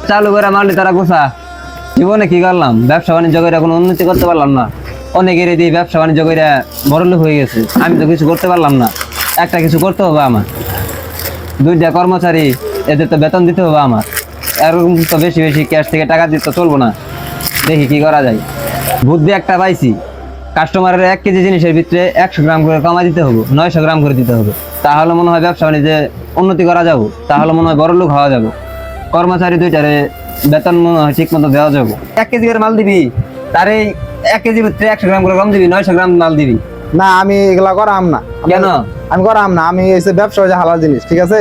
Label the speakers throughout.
Speaker 1: চালু করে মারলি তারা গোসা। জীবনে কি করলাম, ব্যবসা বাণিজ্য করে কোনো উন্নতি করতে পারলাম না। অনেকের দিয়ে ব্যবসা বাণিজ্য করে বড়লোক হয়ে গেছে, আমি তো কিছু করতে পারলাম না। একটা কিছু করতে হবে আমার, দুইটা কর্মচারী, এদের তো বেতন দিতে হবে আমার। এরকম তো বেশি বেশি ক্যাশ থেকে টাকা দিতে চলবো না। দেখি কি করা যায়। বুদ্ধি একটা পাইছি, কাস্টমারের 1 কেজি জিনিসের ভিতরে 100 গ্রাম করে কমা দিতে হবে, 900 গ্রাম করে দিতে হবে। তাহলে মনে হয় ব্যবসা বাণিজ্যে উন্নতি করা যাবো, তাহলে মনে হয় বড় লোক হওয়া যাবো। কর্মচারী দুইটারে বেতন মনে হয় ঠিক মতো দেওয়া যাবো। 1 কেজি করে মাল দিবি, তার এই 1 কেজির ভিতরে 100 গ্রাম করে কম দিবি, 900 গ্রাম মাল দিবি।
Speaker 2: না আমি এগুলা করাম না।
Speaker 1: কেন?
Speaker 2: আমি করাম না। আমি এই যে ব্যবসা হচ্ছে হালাল জিনিস, ঠিক আছে?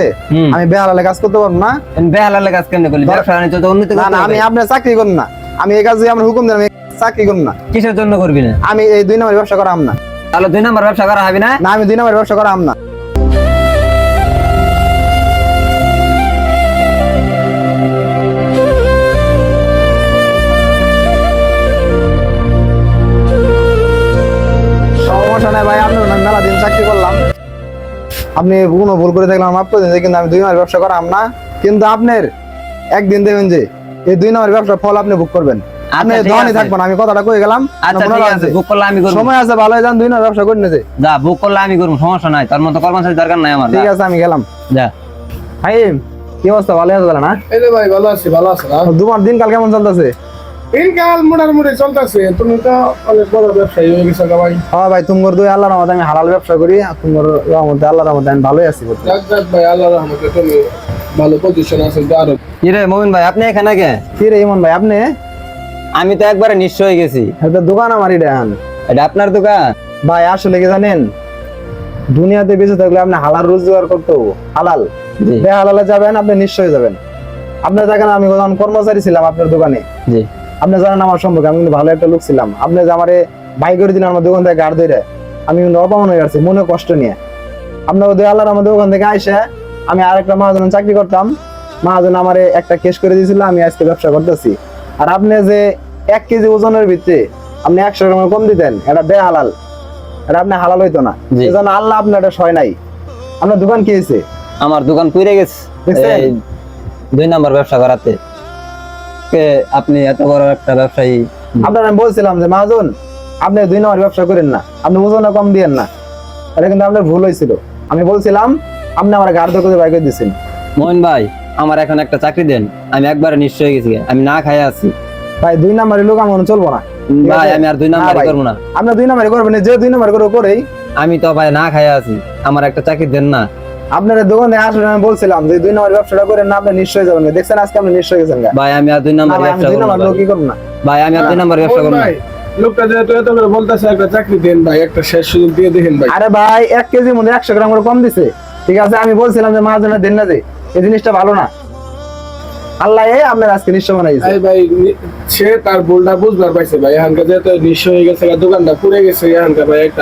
Speaker 2: আমি বেহালালে কাজ করতে পারবো না।
Speaker 1: বেহালালে কাজ কেন করলি? ব্যবসা বাণিজ্য তো উন্নতি
Speaker 2: না
Speaker 1: করতে
Speaker 2: না,
Speaker 1: হবে।
Speaker 2: আমি আপনার চাকরি করুন না। আমি এই কাজে আমার হুকুম দেন, আমি চাকরি করুন না।
Speaker 1: কিসের জন্য করবি না?
Speaker 2: আমি এই 2 নম্বর ব্যবসা করাম না।
Speaker 1: তাহলে 2 নম্বর ব্যবসা করা হবে না?
Speaker 2: না আমি 2 নম্বর ব্যবসা করাম না। সমস্যা নাই ভাই, আপনার মেলা দিন চাকরি করলাম, আপনি কোনো ভুল করে দেখলাম মাফ করে দিন, কিন্তু আমি 2 নম্বর ব্যবসা করাম না। কিন্তু আপনার একদিন দেখবেন যে এই 2 নম্বর ব্যবসার ফল আপনি ভোগ করবেন। আপনি
Speaker 1: আচ্ছা, ঠিক
Speaker 2: ধনী
Speaker 1: আছে।
Speaker 2: থাকবেন, আমি কথাটা কয়ে গেলাম।
Speaker 1: আচ্ছা ঠিক আছে, বুক করলে আমি করব।
Speaker 2: সময় আছে, ভালো যান, 2 নম্বর ব্যবসা করে নিতে।
Speaker 1: যা, বুক করলে আমি করব, সমস্যা নাই। তার মতো কর্মচারী দরকার নাই আমার।
Speaker 2: ঠিক আছে, আমি গেলাম।
Speaker 1: যা।
Speaker 2: হাইম, কি অবস্থা? ভালো আছে না?
Speaker 3: এই রে ভাই, ভালো আছি, ভালো আছে না?
Speaker 2: তোমার দিনকাল কেমন চলতেছে?
Speaker 3: দিনকাল মোটামুটি চলতেছে। তুমি তো অনেক বড় ব্যবসায়ী হয়ে গেছো ভাই।
Speaker 2: হ্যাঁ ভাই, তোমার দুই আল্লাহর রহমতে আমি হালাল ব্যবসা করি, আর তোমার রহমতে আল্লাহর রহমতে আমি ভালোই আছি।
Speaker 3: যাক যাক ভাই, আল্লাহর রহমতে তুমি ভালো পজিশন আছে। আরো
Speaker 1: কি রে মমিন ভাই, আপনি এখানে কে?
Speaker 2: কি রে ইমন ভাই, আপনি?
Speaker 1: আমি তো একবারে নিশ্চয় হয়ে গেছি।
Speaker 2: এটা দোকান আমার, এটা
Speaker 1: এটা আপনার দোকান?
Speaker 2: ভাই আসলে কি জানেন, দুনিয়াতে বেঁচে থাকলে আপনি হালাল রোজগার করতে হবে। হালাল
Speaker 1: জি
Speaker 2: বেহালালে যাবেন, আপনি নিশ্চয়ই যাবেন। আপনার দেখেন, আমি যখন কর্মচারী ছিলাম আপনার দোকানে,
Speaker 1: জি।
Speaker 2: আপনি জানেন আমার সম্পর্কে, আমি কিন্তু ভালো একটা লোক ছিলাম। আপনি যে আমারে বাই করে দিলেন আমার দোকান থেকে গাড় ধরে, আমি কিন্তু অপমান হয়ে গেছি মনে কষ্ট নিয়ে। আপনার ওদের আল্লাহর আমাদের ওখান থেকে আইসে আমি আরেকটা মহাজন চাকরি করতাম, মহাজন আমারে একটা কেস করে দিয়েছিল, আমি আজকে ব্যবসা করতেছি। আর আপনি যে 1 কেজি ওজনের ভিতরে আপনি 100 গ্রাম কম দিতেন, এটা বেহালাল, এটা আপনি হালাল হইতো না।
Speaker 1: জি।
Speaker 2: এই জন্য আল্লাহ আপনার এটা সয় নাই। আপনার দোকান কি হয়েছে?
Speaker 1: আমার দোকান পুড়ে গেছে
Speaker 2: দেখছেন?
Speaker 1: এই 2 নম্বর ব্যবসা করাতে। কে আপনি এত বড় একটা ব্যবসায়ী?
Speaker 2: আপনার আমি বলছিলাম যে মহাজন, আপনি 2 নম্বর ব্যবসা করেন না, আপনি ওজনে কম দিয়েন না। এটা কিন্তু আপনার ভুল হয়েছিল। আমি বলছিলাম, আপনি আমার গাড় ধরে বাই করে দিচ্ছেন।
Speaker 1: মমিন ভাই, আমার এখন একটা চাকরি দেন, আমি একবারে নিশ্চয় হয়ে গেছি। আমি না খাই আছি
Speaker 2: ভাই 2 নম্বরের লোক আমার চলবো না। ঠিক
Speaker 1: ভাই,
Speaker 2: আছে?
Speaker 1: আমি আর 2
Speaker 2: না
Speaker 1: নম্বর
Speaker 2: ভাই,
Speaker 1: করবো না।
Speaker 2: আপনি 2 নম্বরই করবেন, যে 2 নম্বর করে করেই।
Speaker 1: আমি তো ভাই না খাই আছি, আমার একটা চাকরি দেন না।
Speaker 2: আপনার দোকানে আসলে আমি বলছিলাম যে 2 নম্বর ব্যবসাটা করেন না, আপনি নিশ্চয়ই যাবেন। দেখছেন আজকে আপনি নিশ্চয়ই গেছেন।
Speaker 1: ভাই আমি আর 2
Speaker 2: না
Speaker 1: নম্বর
Speaker 2: ভাই, আমি
Speaker 1: ব্যবসা
Speaker 2: 2
Speaker 1: করবো
Speaker 2: নম্বর
Speaker 1: না
Speaker 2: লোক
Speaker 1: ভাই।
Speaker 2: কি করবো না।
Speaker 1: ভাই আমি আর 2 নম্বর ব্যবসা করবো না।
Speaker 3: ভাই, লোকটা যেহেতু এত করে বলতেছে, একটা চাকরি দেন ভাই, একটা শেষ সুযোগ দিয়ে দেখেন ভাই।
Speaker 2: আরে ভাই, 1 কেজির মধ্যে 100 গ্রাম করে কম দিছে। ঠিক আছে, আমি বলছিলাম যে মহাজনের দেন না, যে এই জিনিসটা ভালো না। আল্লাহ আপনার আজকে নিশ্চয় বানাইছে।
Speaker 3: এই ভাই, সে তার ভুলটা বুঝবার পাইছে ভাই। এখানকার যেহেতু নিঃস্ব হয়ে গেছে, দোকানটা পুড়ে গেছে, এখানকার ভাই একটা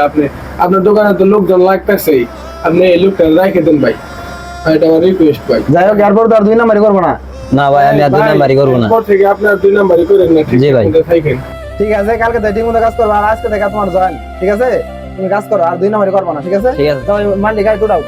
Speaker 3: আপনার দোকানে তো লোকজন লাগতেছেই, আপনি এই লোকটা রেখে দেন ভাই। এটা আমার রিকোয়েস্ট ভাই।
Speaker 2: যাই হোক, এরপর তো আর 2 নম্বরই করবো না।
Speaker 1: না ভাই, আমি আর 2 নম্বরই করবো না।
Speaker 3: এরপর থেকে আপনার 2 নম্বরই করেন না, ঠিক
Speaker 1: জি ভাই।
Speaker 3: আছে? থাকেন।
Speaker 2: ঠিক আছে, কালকে থেকে ঠিক মতো কাজ করবো, আর আজকে থেকে তোমার জয়েন। ঠিক আছে, তুমি কাজ করো, আর 2 নম্বরই করবো না। ঠিক আছে,
Speaker 1: ঠিক আছে।
Speaker 2: মালিক গাড়ি উঠাও।